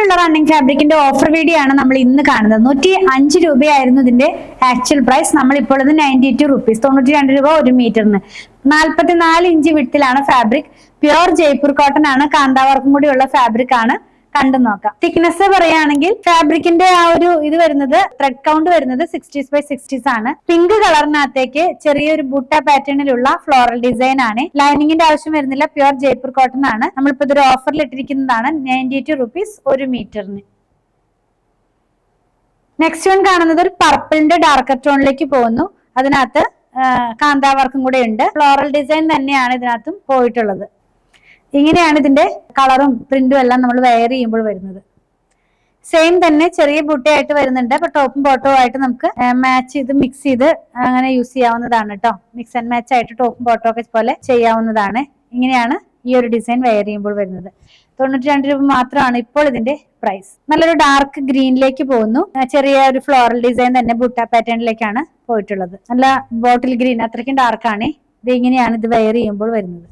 ഷോപ്പിലുള്ള running ഫാബ്രിക്കിന്റെ offer video ആണ് നമ്മൾ ഇന്ന് കാണുന്നത്. 105 രൂപയായിരുന്നു ഇതിന്റെ ആക്ച്വൽ പ്രൈസ്. നമ്മൾ ഇപ്പോൾ ഇത് 92 റുപ്പീസ്, 92 രൂപ ഒരു മീറ്ററിന്. 44 ഇഞ്ച് വിട്ടിലാണ് ഫാബ്രിക്. പ്യുവർ ജയ്പൂർ കോട്ടൺ ആണ്, കാന്താവർക്കും കൂടിയുള്ള ഫാബ്രിക് ആണ്. കണ്ടു നോക്കാം. തിക്നെസ് പറയുകയാണെങ്കിൽ ഫാബ്രിക്കിന്റെ ആ ഒരു ഇത് വരുന്നത്, ത്രെഡ് കൗണ്ട് വരുന്നത് 60s by 60s ആണ്. പിങ്ക് കളറിനകത്തേക്ക് ചെറിയൊരു ബൂട്ട പാറ്റേണിലുള്ള ഫ്ലോറൽ ഡിസൈൻ ആണ്. ലൈനിങ്ങിന്റെ ആവശ്യം വരുന്നില്ല, പ്യുവർ ജയ്പൂർ കോട്ടൺ ആണ്. നമ്മളിപ്പോ ഇതൊരു ഓഫറിൽ ഇട്ടിരിക്കുന്നതാണ്. 92 റുപ്പീസ് ഒരു മീറ്ററിന്. നെക്സ്റ്റ് വൺ കാണുന്നത് ഒരു പർപ്പിളിന്റെ ഡാർക്കർ ടോണിലേക്ക് പോകുന്നു. അതിനകത്ത് കാന്താവർക്കും കൂടെ ഉണ്ട്. ഫ്ലോറൽ ഡിസൈൻ തന്നെയാണ് ഇതിനകത്തും പോയിട്ടുള്ളത്. ഇങ്ങനെയാണ് ഇതിന്റെ കളറും പ്രിന്റും എല്ലാം നമ്മൾ വെയർ ചെയ്യുമ്പോൾ വരുന്നത്. സെയിം തന്നെ ചെറിയ ബുട്ടയായിട്ട് വരുന്നുണ്ട്. അപ്പൊ ടോപ്പും ബോട്ടവും ആയിട്ട് നമുക്ക് മാച്ച് ചെയ്ത് മിക്സ് ചെയ്ത് അങ്ങനെ യൂസ് ചെയ്യാവുന്നതാണ് കേട്ടോ. മിക്സ് ആൻഡ് മാച്ച് ആയിട്ട് ടോപ്പും ബോട്ടവും ഒക്കെ പോലെ ചെയ്യാവുന്നതാണ്. ഇങ്ങനെയാണ് ഈ ഒരു ഡിസൈൻ വെയർ ചെയ്യുമ്പോൾ വരുന്നത്. 92 രൂപ മാത്രമാണ് ഇപ്പോൾ ഇതിന്റെ പ്രൈസ്. നല്ലൊരു ഡാർക്ക് ഗ്രീനിലേക്ക് പോകുന്നു. ചെറിയ ഒരു ഫ്ലോറൽ ഡിസൈൻ തന്നെ ബുട്ട പാറ്റേണിലേക്കാണ് പോയിട്ടുള്ളത്. നല്ല ബോട്ടിൽ ഗ്രീൻ, അത്രയ്ക്കും ഡാർക്കാണ്. ഇത് ഇങ്ങനെയാണ് ഇത് വെയർ ചെയ്യുമ്പോൾ വരുന്നത്.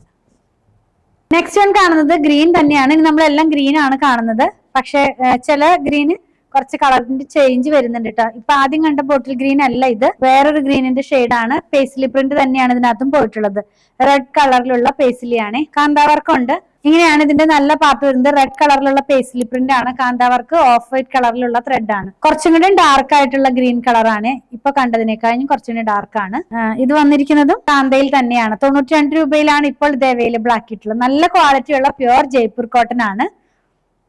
നെക്സ്റ്റ് വൺ കാണുന്നത് ഗ്രീൻ തന്നെയാണ്. നമ്മളെല്ലാം ഗ്രീൻ ആണ് കാണുന്നത്. പക്ഷെ ചില ഗ്രീന് കുറച്ച് കളറിന്റെ ചേഞ്ച് വരുന്നുണ്ട് കേട്ടോ. ഇപ്പൊ ആദ്യം കണ്ട ബോട്ടിൽ ഗ്രീൻ അല്ല, ഇത് വേറൊരു ഗ്രീനിന്റെ ഷെയ്ഡാണ്. പേസ്ലി പ്രിന്റ് തന്നെയാണ് ഇതിനകത്തും പോയിട്ടുള്ളത്. റെഡ് കളറിലുള്ള പേസ്ലിയാണ്. കാന്താവർക്കുണ്ട്. ഇങ്ങനെയാണ് ഇതിന്റെ നല്ല പാർട്ട് വരുന്നത്. റെഡ് കളറിലുള്ള പേസ്ലി പ്രിന്റ് ആണ്. കാന്താവർക്ക് ഓഫ് വൈറ്റ് കളറിലുള്ള ത്രെഡ് ആണ്. കുറച്ചും കൂടി ഡാർക്ക് ആയിട്ടുള്ള ഗ്രീൻ കളറാണ്. ഇപ്പൊ കണ്ടതിനേക്കാളും കുറച്ചും കൂടി ഡാർക്ക് ആണ്. ഇത് വന്നിരിക്കുന്നതും കാന്തയിൽ തന്നെയാണ്. 92 രൂപയിലാണ് ഇപ്പോൾ ഇത് അവൈലബിൾ ആക്കിയിട്ടുള്ളത്. നല്ല ക്വാളിറ്റിയുള്ള പ്യുവർ ജയ്പൂർ കോട്ടൺ ആണ്.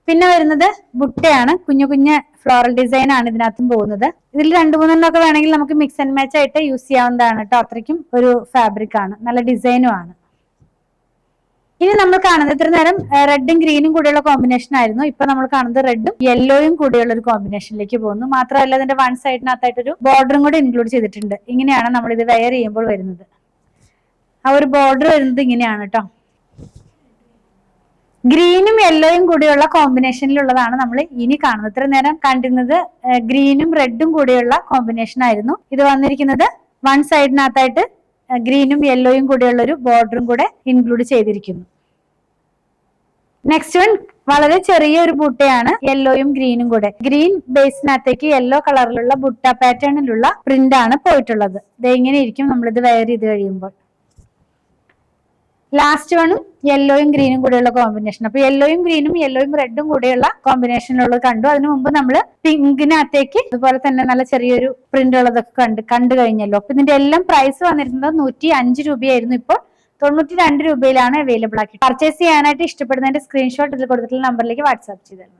പിന്നെ വരുന്നത് ബുട്ടയാണ്. കുഞ്ഞു കുഞ്ഞ് ഫ്ലോറൽ ഡിസൈൻ ആണ് ഇതിനകത്തും പോകുന്നത്. ഇതിൽ 2-3 ഒക്കെ വേണമെങ്കിൽ നമുക്ക് മിക്സ് ആൻഡ് മാച്ച് ആയിട്ട് യൂസ് ചെയ്യാവുന്നതാണ് കേട്ടോ. അത്രയ്ക്കും ഒരു ഫാബ്രിക് ആണ്, നല്ല ഡിസൈനും ആണ്. ഇനി നമ്മൾ കാണുന്നത്, ഇത്ര നേരം റെഡും ഗ്രീനും കൂടിയുള്ള കോമ്പിനേഷൻ ആയിരുന്നു. ഇപ്പൊ നമ്മൾ കാണുന്നത് റെഡും യെല്ലോയും കൂടിയുള്ള ഒരു കോമ്പിനേഷനിലേക്ക് പോകുന്നു. മാത്രമല്ല ഇതിന്റെ വൺ സൈഡിനകത്തായിട്ടൊരു ബോർഡറും കൂടി ഇൻക്ലൂഡ് ചെയ്തിട്ടുണ്ട്. ഇങ്ങനെയാണ് നമ്മൾ ഇത് വെയർ ചെയ്യുമ്പോൾ വരുന്നത്. ആ ഒരു ബോർഡർ വരുന്നത് ഇങ്ങനെയാണ് കേട്ടോ. ഗ്രീനും യെല്ലോയും കൂടിയുള്ള കോമ്പിനേഷനിലുള്ളതാണ് നമ്മൾ ഇനി കാണുന്നത്. ഇത്ര നേരം കണ്ടിരുന്നത് ഗ്രീനും റെഡും കൂടിയുള്ള കോമ്പിനേഷൻ ആയിരുന്നു. ഇത് വന്നിരിക്കുന്നത് വൺ സൈഡിനകത്തായിട്ട് ഗ്രീനും യെല്ലോയും കൂടിയുള്ള ഒരു ബോർഡറും കൂടെ ഇൻക്ലൂഡ് ചെയ്തിരിക്കുന്നു. നെക്സ്റ്റ് വൺ വളരെ ചെറിയ ഒരു ബുട്ടയാണ്. യെല്ലോയും ഗ്രീനും കൂടെ. ഗ്രീൻ ബേസിനകത്തേക്ക് യെല്ലോ കളറിലുള്ള ബുട്ട പാറ്റേണിലുള്ള പ്രിന്റ് ആണ് പോയിട്ടുള്ളത്. ഇത് എങ്ങനെ ഇരിക്കും നമ്മളിത് വെയർ ചെയ്ത് കഴിയുമ്പോൾ. ലാസ്റ്റ് വണ്ണും യെല്ലോയും ഗ്രീനും കൂടെയുള്ള കോമ്പിനേഷൻ. അപ്പൊ യെല്ലോയും ഗ്രീനും യെല്ലോയും റെഡും കൂടെയുള്ള കോമ്പിനേഷനിലുള്ളത് കണ്ടു. അതിനു മുമ്പ് നമ്മൾ പിങ്കിനകത്തേക്ക് അതുപോലെ തന്നെ നല്ല ചെറിയൊരു പ്രിന്റ് ഉള്ളതൊക്കെ കണ്ടു കഴിഞ്ഞല്ലോ. അപ്പൊ ഇതിന്റെ എല്ലാം പ്രൈസ് വന്നിരുന്നത് 105 രൂപയായിരുന്നു. ഇപ്പോൾ 92 രൂപയിലാണ് അവൈലബിൾ ആക്കി. പർച്ചേസ് ചെയ്യാനായിട്ട് ഇഷ്ടപ്പെടുന്നതിന്റെ സ്ക്രീൻഷോട്ട് ഇതിൽ കൊടുത്തിട്ടുള്ള നമ്പറിലേക്ക് വാട്സ്ആപ്പ് ചെയ്തു.